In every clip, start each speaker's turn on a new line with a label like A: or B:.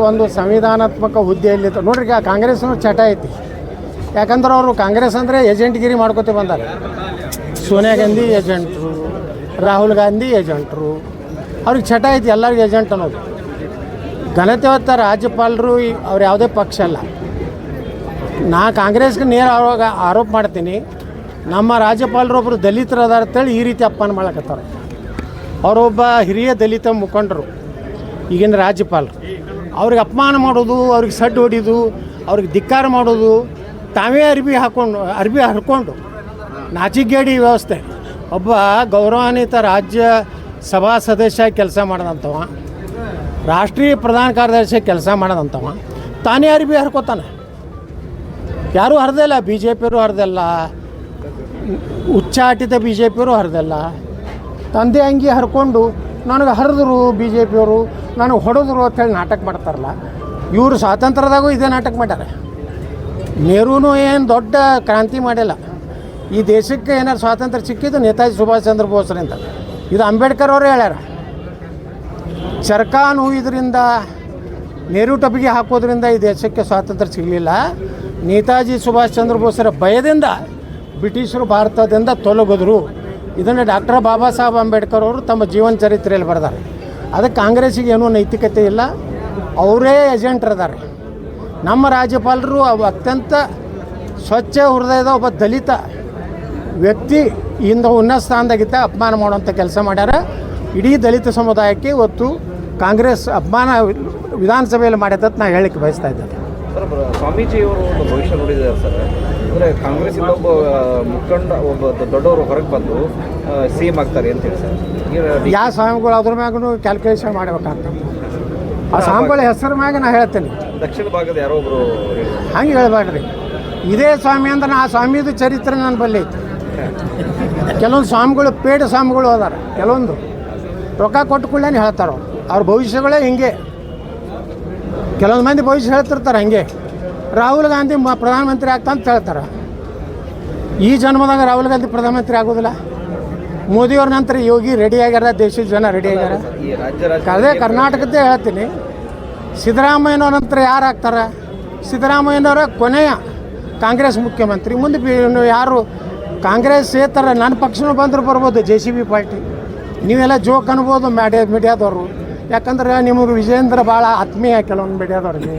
A: ಒಂದು ಸಂವಿಧಾನಾತ್ಮಕ ಹುದ್ದೆಯಲ್ಲಿ ನೋಡ್ರಿ, ಕಾಂಗ್ರೆಸ್ನ ಚಟ ಐತಿ. ಯಾಕಂದ್ರೆ ಅವರು ಕಾಂಗ್ರೆಸ್ ಅಂದರೆ ಏಜೆಂಟ್ಗಿರಿ ಮಾಡ್ಕೋತ ಬಂದಾರೆ. ಸೋನಿಯಾ ಗಾಂಧಿ ಏಜೆಂಟ್ರು, ರಾಹುಲ್ ಗಾಂಧಿ ಏಜೆಂಟ್ರು, ಅವ್ರಿಗೆ ಚಟ ಐತಿ ಎಲ್ಲರಿಗೂ ಏಜೆಂಟ್ ಅನ್ನೋದು. ಘನತೆವತ್ತ ರಾಜ್ಯಪಾಲರು ಅವ್ರು ಯಾವುದೇ ಪಕ್ಷ ಅಲ್ಲ. ನಾ ಕಾಂಗ್ರೆಸ್ಗೆ ನೇರ ಆರೋಪ ಮಾಡ್ತೀನಿ, ನಮ್ಮ ರಾಜ್ಯಪಾಲರೊಬ್ಬರು ದಲಿತರು ಅದಾರ ಅಂತೇಳಿ ಈ ರೀತಿ ಅಪಮಾನ ಮಾಡಕತ್ತಾರೆ. ಅವರೊಬ್ಬ ಹಿರಿಯ ದಲಿತ ಮುಖಂಡರು, ಈಗಿನ ರಾಜ್ಯಪಾಲರು. ಅವ್ರಿಗೆ ಅಪಮಾನ ಮಾಡೋದು, ಅವ್ರಿಗೆ ಸಡ್ಡು ಹೊಡಿಯೋದು, ಅವ್ರಿಗೆ ಧಿಕ್ಕಾರ ಮಾಡೋದು, ತಾವೇ ಅರ್ಬಿ ಹರ್ಕೊಂಡು ನಾಚಿಗೇಡಿ ವ್ಯವಸ್ಥೆ. ಒಬ್ಬ ಗೌರವಾನ್ವಿತ ರಾಜ್ಯ ಸಭಾ ಸದಸ್ಯ ಕೆಲಸ ಮಾಡೋದಂಥವ, ರಾಷ್ಟ್ರೀಯ ಪ್ರಧಾನ ಕಾರ್ಯದರ್ಶಿ ಕೆಲಸ ಮಾಡೋದಂಥವ ತಾನೇ ಅರ್ಬಿ ಹರ್ಕೋತಾನೆ. ಯಾರೂ ಹರಿದಿಲ್ಲ, ಬಿ ಜೆ ಪಿಯವರು ಹರಿದಿಲ್ಲ, ಉಚ್ಚಾಟಿತ ಬಿ ಜೆ ಪಿಯವರು ಹರಿದಿಲ್ಲ. ತಂದೆ ಅಂಗಿ ಹರ್ಕೊಂಡು ನನಗೆ ಹರಿದ್ರು ಬಿ ಜೆ ಪಿಯವರು, ನನಗೆ ಹೊಡೆದ್ರು ಅಂತೇಳಿ ನಾಟಕ ಮಾಡ್ತಾರಲ್ಲ. ಇವರು ಸ್ವಾತಂತ್ರ್ಯದಾಗೂ ಇದೇ ನಾಟಕ ಮಾಡ್ಯಾರ. ನೆಹರೂನು ಏನು ದೊಡ್ಡ ಕ್ರಾಂತಿ ಮಾಡಿಲ್ಲ. ಈ ದೇಶಕ್ಕೆ ಏನಾರು ಸ್ವಾತಂತ್ರ್ಯ ಸಿಕ್ಕಿದ್ದು ನೇತಾಜಿ ಸುಭಾಷ್ ಚಂದ್ರ ಬೋಸ್ರಿಂದ. ಇದು ಅಂಬೇಡ್ಕರ್ ಅವರೇ ಹೇಳ್ಯಾರ. ಚರಕ ನೋವಿದ್ರಿಂದ, ನೆಹರು ಟಬಿಗೆ ಹಾಕೋದ್ರಿಂದ ಈ ದೇಶಕ್ಕೆ ಸ್ವಾತಂತ್ರ್ಯ ಸಿಗಲಿಲ್ಲ. ನೇತಾಜಿ ಸುಭಾಷ್ ಚಂದ್ರ ಬೋಸರ ಭಯದಿಂದ ಬ್ರಿಟಿಷರು ಭಾರತದಿಂದ ತೊಲಗಿದ್ರು. ಇದನ್ನು ಡಾಕ್ಟರ್ ಬಾಬಾ ಸಾಹೇಬ್ ಅಂಬೇಡ್ಕರ್ ಅವರು ತಮ್ಮ ಜೀವನ ಚರಿತ್ರೆಯಲ್ಲಿ ಬರೆದಾರೆ. ಅದಕ್ಕೆ ಕಾಂಗ್ರೆಸ್ಸಿಗೆ ಏನೂ ನೈತಿಕತೆ ಇಲ್ಲ, ಅವರೇ ಏಜೆಂಟ್ ಇದ್ದಾರೆ. ನಮ್ಮ ರಾಜ್ಯಪಾಲರು ಅತ್ಯಂತ ಸ್ವಚ್ಛ ಹೃದಯದ ಒಬ್ಬ ದಲಿತ ವ್ಯಕ್ತಿ ಇಂದ ಉನ್ನತ ಸ್ಥಾನದಾಗಿದ್ದ ಅಪಮಾನ ಮಾಡುವಂಥ ಕೆಲಸ ಮಾಡ್ಯಾರ. ಇಡೀ ದಲಿತ ಸಮುದಾಯಕ್ಕೆ ಇವತ್ತು ಕಾಂಗ್ರೆಸ್ ಅಪಮಾನ ವಿಧಾನಸಭೆಯಲ್ಲಿ ಮಾಡ್ಯದಂತ ನಾನು ಹೇಳಲಿಕ್ಕೆ ಬಯಸ್ತಾ ಇದ್ದೇನೆ.
B: ಸರ್, ಸ್ವಾಮೀಜಿಯವರು ಒಂದು ಭವಿಷ್ಯ ನೋಡಿದ್ದಾರೆ ಸರ್. ಅಂದರೆ ಕಾಂಗ್ರೆಸ್ಸಿಂದ ಒಬ್ಬ ಮುಖಂಡ, ಒಬ್ಬ ದೊಡ್ಡವರು ಹೊರಗೆ ಬಂದು ಸಿ ಎಂ ಆಗ್ತಾರೆ ಅಂತೇಳಿ ಸರ್.
A: ಯಾವ ಸ್ವಾಮಿಗಳು ಅದ್ರ ಮ್ಯಾಗೂ ಕ್ಯಾಲ್ಕುಲೇಷನ್ ಮಾಡಬೇಕಾಗ್ತದೆ. ಆ ಸ್ವಾಮಿಗಳ ಹೆಸರು ಮ್ಯಾಗ ನಾನು ಹೇಳ್ತೇನೆ.
B: ದಕ್ಷಿಣ ಭಾಗದ ಯಾರೋ ಒಬ್ಬರು
A: ಹಂಗೆ ಹೇಳ್ಬೇಡ್ರಿ. ಇದೇ ಸ್ವಾಮಿ ಅಂದ್ರೆ ಆ ಸ್ವಾಮಿದು ಚರಿತ್ರೆ ನನ್ನ ಬಲ್ಲಿ ಐತಿ. ಕೆಲವೊಂದು ಸ್ವಾಮಿಗಳು ಪೇಡ ಸ್ವಾಮಿಗಳು ಅದಾರ, ಕೆಲವೊಂದು ರೊಕ್ಕ ಕೊಟ್ಟು ಕೂಡಲೇ ಹೇಳ್ತಾರೆ. ಅವ್ರ ಭವಿಷ್ಯಗಳೇ ಹಿಂಗೆ. ಕೆಲವೊಂದು ಮಂದಿ ಭವಿಷ್ಯ ಹೇಳ್ತಿರ್ತಾರೆ ಹಂಗೆ. ರಾಹುಲ್ ಗಾಂಧಿ ಪ್ರಧಾನಮಂತ್ರಿ ಆಗ್ತಾಂತ ಹೇಳ್ತಾರೆ. ಈ ಜನ್ಮದಾಗ ರಾಹುಲ್ ಗಾಂಧಿ ಪ್ರಧಾನಮಂತ್ರಿ ಆಗೋದಿಲ್ಲ. ಮೋದಿಯವ್ರ ನಂತರ ಯೋಗಿ ರೆಡಿ ಆಗ್ಯಾರ, ದೇಶದ ಜನ ರೆಡಿ ಆಗ್ಯಾರ. ಅದೇ ಕರ್ನಾಟಕದ್ದೇ ಹೇಳ್ತೀನಿ. ಸಿದ್ದರಾಮಯ್ಯನವ್ರ ನಂತರ ಯಾರು ಆಗ್ತಾರೆ? ಸಿದ್ದರಾಮಯ್ಯನವರ ಕೊನೆಯ ಕಾಂಗ್ರೆಸ್ ಮುಖ್ಯಮಂತ್ರಿ. ಮುಂದೆ ಯಾರು ಕಾಂಗ್ರೆಸ್ ಸೇತರ ನನ್ನ ಪಕ್ಷನೂ ಬಂದರೂ ಬರ್ಬೋದು, JCB ಪಾರ್ಟಿ. ನೀವೆಲ್ಲ ಜೋಕ್ ಅನ್ಬೋದು ಮೀಡಿಯಾದವರು. ಯಾಕಂದ್ರೆ ನಿಮಗೆ ವಿಜೇಂದ್ರ ಭಾಳ ಆತ್ಮೀಯ ಕೆಲವೊಂದು ಮೀಡಿಯಾದವ್ರಿಗೆ,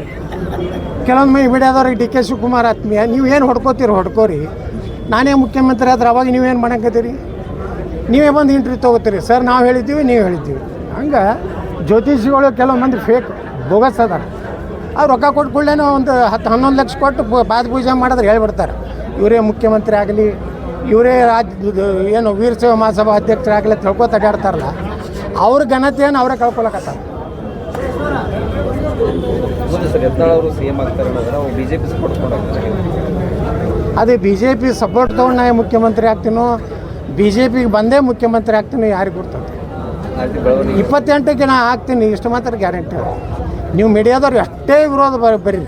A: ಕೆಲವೊಂದು ಮೀಡಿಯಾದವ್ರಿಗೆ DK ಶಿವಕುಮಾರ್ ಆತ್ಮೀಯ. ನೀವೇನು ಹೊಡ್ಕೋತೀರಿ ಹೊಡ್ಕೋರಿ. ನಾನೇ ಮುಖ್ಯಮಂತ್ರಿ ಆದ್ರೆ ಅವಾಗ ನೀವೇನು ಮಾಡಂಕತ್ತೀರಿ? ನೀವೇ ಬಂದು ಇಂಟ್ರ್ಯೂ ತೊಗೋತೀರಿ. ಸರ್ ನಾವು ಹೇಳಿದ್ದೀವಿ, ನೀವು ಹೇಳಿದ್ದೀವಿ. ಹಂಗೆ ಜ್ಯೋತಿಷಿಗಳು ಕೆಲವು ಮಂದಿ ಫೇಕ್ ಬೋಗಸ್ ಅದಾರ. ಅವ್ರು ರೊಕ್ಕ ಕೊಟ್ಟು ಕೂಡಲೇ ಒಂದು 10-11 ಲಕ್ಷ ಕೊಟ್ಟು ಪಾದ ಪೂಜೆ ಮಾಡಿದ್ರೆ ಹೇಳ್ಬಿಡ್ತಾರೆ ಇವರೇ ಮುಖ್ಯಮಂತ್ರಿ ಆಗಲಿ, ಇವರೇ ಏನು ವೀರಶೈವ ಮಹಾಸಭಾ ಅಧ್ಯಕ್ಷರಾಗಲಿ ತಿಳ್ಕೊತ ಅಡ್ಡಾಡ್ತಾರಲ್ಲ, ಅವ್ರ ಘನತೆಯನ್ನು ಅವರೇ ಕಳ್ಕೊಳಕತ್ತಾರೆ. ಅದೇ BJP ಸಪೋರ್ಟ್ ತೊಗೊಂಡು ನಾ ಮುಖ್ಯಮಂತ್ರಿ ಆಗ್ತೀನೋ, BJPಗೆ ಬಂದೇ ಮುಖ್ಯಮಂತ್ರಿ ಆಗ್ತೀನಿ, ಯಾರಿಗೆ ಗೊತ್ತಂತ. 28ಕ್ಕೆ ನಾ ಆಗ್ತೀನಿ, ಇಷ್ಟು ಮಾತ್ರ ಗ್ಯಾರಂಟಿ. ನೀವು ಮೀಡಿಯಾದವ್ರು ಅಷ್ಟೇ ವಿರೋಧ ಬರೀರಿ,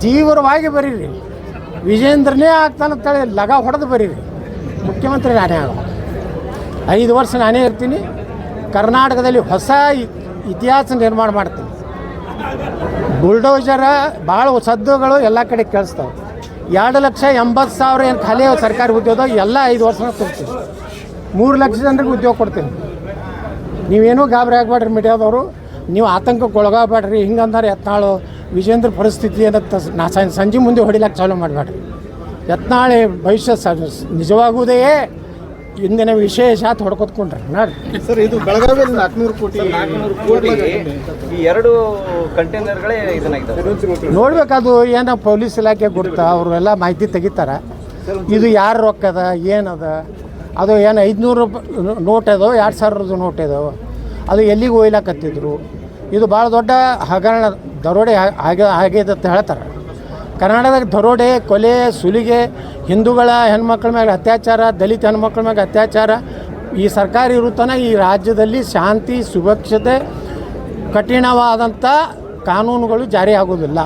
A: ತೀವ್ರವಾಗಿ ಬರೀರಿ. ವಿಜೇಂದ್ರನೇ ಆಗ್ತಾನಂತೇಳಿ ಲಗ ಹೊಡೆದು ಬರೀರಿ. ಮುಖ್ಯಮಂತ್ರಿ ನಾನೇ ಆಗ 5 ವರ್ಷ ನಾನೇ ಇರ್ತೀನಿ. ಕರ್ನಾಟಕದಲ್ಲಿ ಹೊಸ ಇತಿಹಾಸ ನಿರ್ಮಾಣ ಮಾಡ್ತೀನಿ. ಬುಲ್ಡೋಜರ ಭಾಳ ಸದ್ದುಗಳು ಎಲ್ಲ ಕಡೆ ಕೇಳಿಸ್ತಾವೆ. 2,80,000 ಏನು ಖಾಲಿ ಸರ್ಕಾರಿ ಉದ್ಯೋಗ ಎಲ್ಲ 5 ವರ್ಷ ತುಂಬ್ತೀನಿ. 3 ಲಕ್ಷ ಜನರಿಗೆ ಉದ್ಯೋಗ ಕೊಡ್ತೀನಿ. ನೀವೇನೂ ಗಾಬರಿ ಆಗಬೇಡ್ರಿ ಮೀಡಿಯಾದವರು, ನೀವು ಆತಂಕಕ್ಕೆ ಒಳಗಾಗಬೇಡ್ರಿ. ಹಿಂಗಂದ್ರೆ ಯತ್ನಾಳು ವಿಜೇಂದ್ರ ಪರಿಸ್ಥಿತಿ ಏನಂತ ನಾ ಸಂಜೆ ಮುಂದೆ ಹೊಡಿಲಕ್ಕೆ ಚಾಲೂ ಮಾಡಬೇಡ್ರಿ. ಯತ್ನಾಳೆ ಭವಿಷ್ಯ ನಿಜವಾಗುವುದೇ ಇಂದಿನ ವಿಶೇಷ ಅಂತ ಹೊಡ್ಕೊತ್ಕೊಂಡ್ರಿ ನೋಡಿ
C: ಸರ್. ಇದು ಬೆಳಗಾವಿಯಲ್ಲಿ 400 ಕೋಟಿ
B: ಈ 2 ಕಂಟೈನರ್ಗಳೇ ಇದನ್ನಾಗಿದ್ದಾವೆ.
A: ನೋಡ್ಬೇಕದು ಏನೋ ಪೊಲೀಸ್ ಇಲಾಖೆ ಗುರ್ತಾ, ಅವರೆಲ್ಲ ಮಾಹಿತಿ ತೆಗಿತಾರೆ. ಇದು ಯಾರು ರೊಕ್ಕದ ಏನದ, ಅದು ಏನು 500 ರೂಪಾಯಿ ನೋಟ್ ಅದೋ 2,000 ನೋಟ್ ಇದಾವೆ, ಅದು ಎಲ್ಲಿಗೆ ಒಯ್ಲಾಕತ್ತಿದ್ರು. ಇದು ಭಾಳ ದೊಡ್ಡ ಹಗರಣ, ದರೋಡೆ ಆಗಿದೆ ಅಂತ ಹೇಳ್ತಾರೆ. ಕರ್ನಾಟಕದಾಗ ದರೋಡೆ, ಕೊಲೆ, ಸುಲಿಗೆ, ಹಿಂದೂಗಳ ಹೆಣ್ಮಕ್ಳ ಮ್ಯಾಗೆ ಅತ್ಯಾಚಾರ, ದಲಿತ ಹೆಣ್ಮಕ್ಳ ಮ್ಯಾಗೆ ಅತ್ಯಾಚಾರ. ಈ ಸರ್ಕಾರ ಇರುತ್ತಾನ ಈ ರಾಜ್ಯದಲ್ಲಿ ಶಾಂತಿ ಸುರಕ್ಷತೆ, ಕಠಿಣವಾದಂಥ ಕಾನೂನುಗಳು ಜಾರಿ ಆಗೋದಿಲ್ಲ.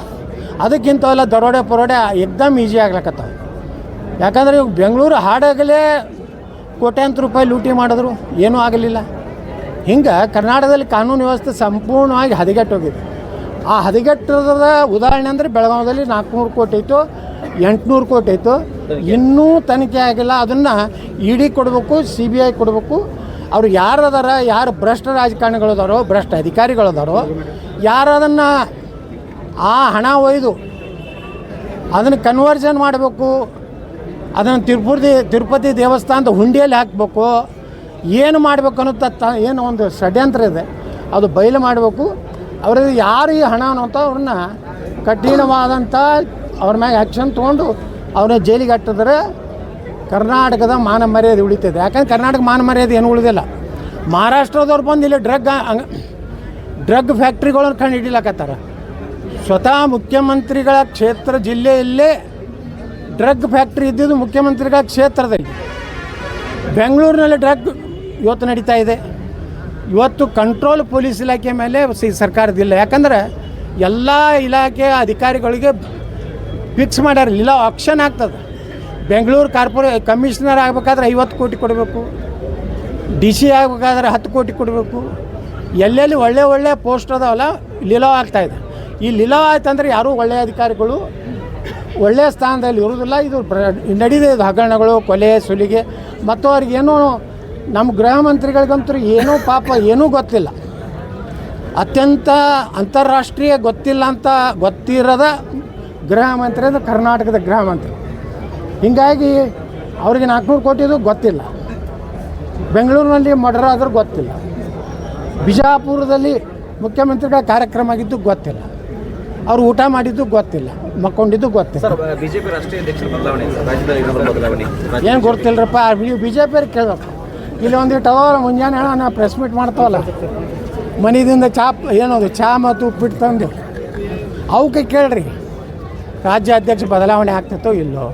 A: ಅದಕ್ಕಿಂತವೆಲ್ಲ ದರೋಡೆ ಪರೋಡೆ ಎಕ್ದಮ್ ಈಜಿ ಆಗ್ಲಕತ್ತಾವೆ. ಯಾಕಂದರೆ ಇವಾಗ ಬೆಂಗಳೂರು ಹಾಡಾಗಲೇ ಕೋಟ್ಯಾಂತರ ರೂಪಾಯಿ ಲೂಟಿ ಮಾಡಿದ್ರು, ಏನೂ ಆಗಲಿಲ್ಲ. ಹಿಂಗೆ ಕರ್ನಾಟಕದಲ್ಲಿ ಕಾನೂನು ವ್ಯವಸ್ಥೆ ಸಂಪೂರ್ಣವಾಗಿ ಹದಗೆಟ್ಟೋಗಿದೆ. ಆ ಹದಗೆಟ್ಟದ ಉದಾಹರಣೆ ಅಂದರೆ ಬೆಳಗಾವದಲ್ಲಿ 400 ಕೋಟಿ ಐತು, 800 ಕೋಟಿ ಐತು, ಇನ್ನೂ ತನಿಖೆ ಆಗಿಲ್ಲ. ಅದನ್ನು ಇಡಿ ಕೊಡಬೇಕು, CBI ಕೊಡಬೇಕು. ಅವ್ರು ಯಾರು ಅದಾರ, ಯಾರು ಭ್ರಷ್ಟ ರಾಜಕಾರಣಿಗಳದಾರೋ, ಭ್ರಷ್ಟ ಅಧಿಕಾರಿಗಳದಾರೋ, ಯಾರು ಅದನ್ನು ಆ ಹಣ ಒಯ್ದು ಅದನ್ನು ಕನ್ವರ್ಷನ್ ಮಾಡಬೇಕು, ಅದನ್ನು ತಿರುಪತಿ ದೇವಸ್ಥಾನದ ಹುಂಡಿಯಲ್ಲಿ ಹಾಕಬೇಕು, ಏನು ಮಾಡಬೇಕು ಅನ್ನೋ ಏನು ಒಂದು ಷಡ್ಯಂತ್ರ ಇದೆ, ಅದು ಬಯಲು ಮಾಡಬೇಕು. ಅವ್ರಿಗೆ ಯಾರು ಈ ಹಣ ಅನ್ನೋಂಥ ಅವ್ರನ್ನ ಕಠಿಣವಾದಂಥ ಅವ್ರ ಮ್ಯಾಗ ಆ್ಯಕ್ಷನ್ ತೊಗೊಂಡು ಅವ್ರನ್ನ ಜೈಲಿಗೆ ಹಾಕಿದ್ರೆ ಕರ್ನಾಟಕದ ಮಾನ ಮರ್ಯಾದೆ ಉಳಿತದೆ. ಯಾಕಂದ್ರೆ ಕರ್ನಾಟಕ ಮಾನ ಮರ್ಯಾದೆ ಏನು ಉಳಿದಿಲ್ಲ. ಮಹಾರಾಷ್ಟ್ರದವ್ರು ಬಂದು ಇಲ್ಲಿ ಡ್ರಗ್ ಫ್ಯಾಕ್ಟ್ರಿಗಳನ್ನು ಕಂಡು ಹಿಡಿಲಕತ್ತಾರ. ಸ್ವತಃ ಮುಖ್ಯಮಂತ್ರಿಗಳ ಕ್ಷೇತ್ರ ಜಿಲ್ಲೆಯಲ್ಲೇ ಡ್ರಗ್ ಫ್ಯಾಕ್ಟ್ರಿ ಇದ್ದಿದ್ದು ಮುಖ್ಯಮಂತ್ರಿಗಳ ಕ್ಷೇತ್ರದಲ್ಲಿ. ಬೆಂಗಳೂರಿನಲ್ಲಿ ಡ್ರಗ್ ಇವತ್ತು ನಡೀತಾ ಇದೆ. ಇವತ್ತು ಕಂಟ್ರೋಲ್ ಪೊಲೀಸ್ ಇಲಾಖೆ ಮೇಲೆ ಸರ್ಕಾರದಿಲ್ಲ. ಯಾಕಂದರೆ ಎಲ್ಲ ಇಲಾಖೆ ಅಧಿಕಾರಿಗಳಿಗೆ ಫಿಕ್ಸ್ ಮಾಡ್ಯಾರ, ಇಲ್ಲ ಆಕ್ಷನ್ ಆಗ್ತದೆ. ಬೆಂಗಳೂರು ಕಮಿಷನರ್ ಆಗಬೇಕಾದ್ರೆ 50 ಕೋಟಿ ಕೊಡಬೇಕು, DC ಆಗಬೇಕಾದ್ರೆ 10 ಕೋಟಿ ಕೊಡಬೇಕು. ಎಲ್ಲೆಲ್ಲಿ ಒಳ್ಳೆ ಪೋಸ್ಟ್ ಅದಾವಲ್ಲ ಲೀಲಾವ್ ಆಗ್ತಾಯಿದೆ. ಈ ಲೀಲಾವ್ ಆಯ್ತಂದ್ರೆ ಯಾರೂ ಒಳ್ಳೆಯ ಅಧಿಕಾರಿಗಳು ಒಳ್ಳೆಯ ಸ್ಥಾನದಲ್ಲಿ ಇರೋದಿಲ್ಲ. ಇದು ನಡೀದೆ, ಇದು ಹಗರಣಗಳು, ಕೊಲೆ ಸುಲಿಗೆ. ಮತ್ತು ಅವ್ರಿಗೇನೋ ನಮ್ಮ ಗೃಹ ಮಂತ್ರಿಗಳಿಗಂತೂ ಏನೂ ಪಾಪ ಏನೂ ಗೊತ್ತಿಲ್ಲ. ಅತ್ಯಂತ ಅಂತಾರಾಷ್ಟ್ರೀಯ ಗೊತ್ತಿರದ ಗೃಹ ಮಂತ್ರಿ ಅಂದರೆ ಕರ್ನಾಟಕದ ಗೃಹ ಮಂತ್ರಿ. ಹೀಗಾಗಿ ಅವ್ರಿಗೆ 400 ಕೋಟಿದು ಗೊತ್ತಿಲ್ಲ. ಬೆಂಗಳೂರಿನಲ್ಲಿ ಮರ್ಡರ್ ಆದರೂ ಗೊತ್ತಿಲ್ಲ. ಬಿಜಾಪುರದಲ್ಲಿ ಮುಖ್ಯಮಂತ್ರಿಗಳ ಕಾರ್ಯಕ್ರಮ ಆಗಿದ್ದು ಗೊತ್ತಿಲ್ಲ. ಅವ್ರು ಊಟ ಮಾಡಿದ್ದು ಗೊತ್ತಿಲ್ಲ, ಮಕ್ಕೊಂಡಿದ್ದು ಗೊತ್ತಿಲ್ಲ.
B: ಸರ್, ಬಿಜೆಪಿ ರಾಷ್ಟ್ರೀಯ ಅಧ್ಯಕ್ಷರ ಬದಲಾವಣೆ, ರಾಜ್ಯದಲ್ಲಿ ಬದಲಾವಣೆ
A: ಏನು ಗೊತ್ತಿಲ್ಲರಪ್ಪ. BJP ಕೇಳಪ್ಪ. ಇಲ್ಲಿ ಒಂದಿಟ್ಟು ಮುಂಜಾನೆ ಹೇಳ ನಾವು ಪ್ರೆಸ್ ಮೀಟ್ ಮಾಡ್ತಾವಲ್ಲ, ಮನೆಯಿಂದ ಏನದು ಚಾ ಮತ್ತು ಉಪ್ಪಿಟ್ಟು ತಂದು ಅವಕ್ಕೆ ಕೇಳ್ರಿ ರಾಜ್ಯ ಅಧ್ಯಕ್ಷ ಬದಲಾವಣೆ ಆಗ್ತೈತೋ ಇಲ್ಲೋ.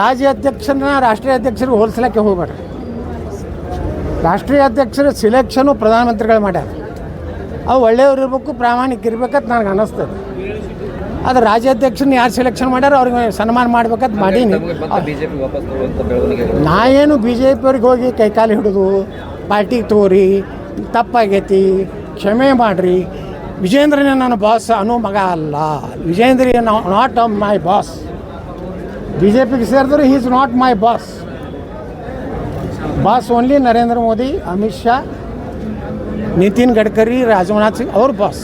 A: ರಾಜ್ಯ ಅಧ್ಯಕ್ಷರನ್ನ ರಾಷ್ಟ್ರೀಯ ಅಧ್ಯಕ್ಷರಿಗೆ ಹೋಲಿಸ್ಲಿಕ್ಕೆ ಹೋಗ್ಬೇಡ್ರಿ. ರಾಷ್ಟ್ರೀಯ ಅಧ್ಯಕ್ಷರ ಸಿಲೆಕ್ಷನು ಪ್ರಧಾನಮಂತ್ರಿಗಳು ಮಾಡ್ಯಾರ. ಅವು ಒಳ್ಳೆಯವ್ರು ಇರಬೇಕು, ಪ್ರಾಮಾಣಿಕ ಇರ್ಬೇಕಂತ ನನಗೆ ಅನ್ನಿಸ್ತದೆ. ಅದು ರಾಜ್ಯಾಧ್ಯಕ್ಷರನ್ನ ಯಾರು ಸೆಲೆಕ್ಷನ್ ಮಾಡ್ಯಾರೋ ಅವ್ರಿಗೆ ಸನ್ಮಾನ ಮಾಡ್ಬೇಕಂತ ಮಾಡೀನಿ. ನಾ ಏನು BJP ಅವ್ರಿಗೆ ಹೋಗಿ ಕೈಕಾಲು ಹಿಡಿದು ಪಾರ್ಟಿಗೆ ತೋರಿ ತಪ್ಪಾಗೈತಿ ಕ್ಷಮೆ ಮಾಡಿರಿ, ವಿಜೇಂದ್ರನೇ ನನ್ನ ಬಾಸ್ ಅನ್ನೋ ಮಗ ಅಲ್ಲ. Vijendra not my boss. BJPಗೆ ಸೇರಿದ್ರು he is not my boss. Boss only Narendra Modi, Amit Shah, Nitin Gadkari, Rajnath Singh ಅವ್ರ ಬಾಸ್.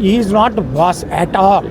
A: He is not boss at all.